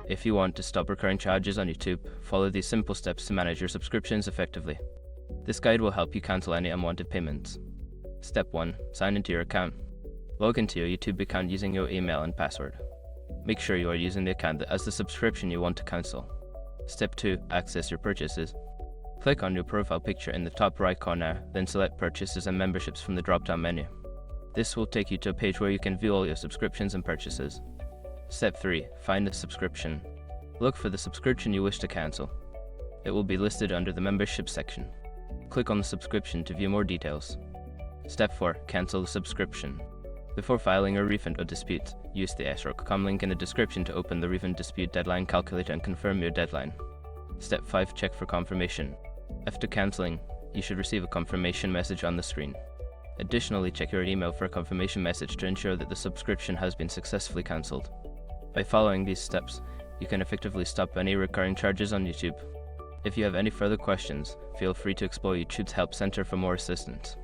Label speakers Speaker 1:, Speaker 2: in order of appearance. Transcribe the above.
Speaker 1: If you want to stop recurring charges on YouTube, follow these simple steps to manage your subscriptions effectively. This guide will help you cancel any unwanted payments. Step 1. Sign into your account. Log into your YouTube account using your email and password. Make sure you are using the account that has the subscription you want to cancel. Step 2. Access your purchases. Click on your profile picture in the top right corner, then select Purchases and Memberships from the drop-down menu. This will take you to a page where you can view all your subscriptions and purchases. Step 3. Find the subscription. Look for the subscription you wish to cancel. It will be listed under the Membership section. Click on the subscription to view more details. Step 4. Cancel the subscription. Before filing a refund or dispute, use the s.com link in the description to open the refund dispute deadline calculator and confirm your deadline. Step 5. Check for confirmation. After cancelling, you should receive a confirmation message on the screen. Additionally, check your email for a confirmation message to ensure that the subscription has been successfully cancelled. By following these steps, you can effectively stop any recurring charges on YouTube. If you have any further questions, feel free to explore YouTube's Help Center for more assistance.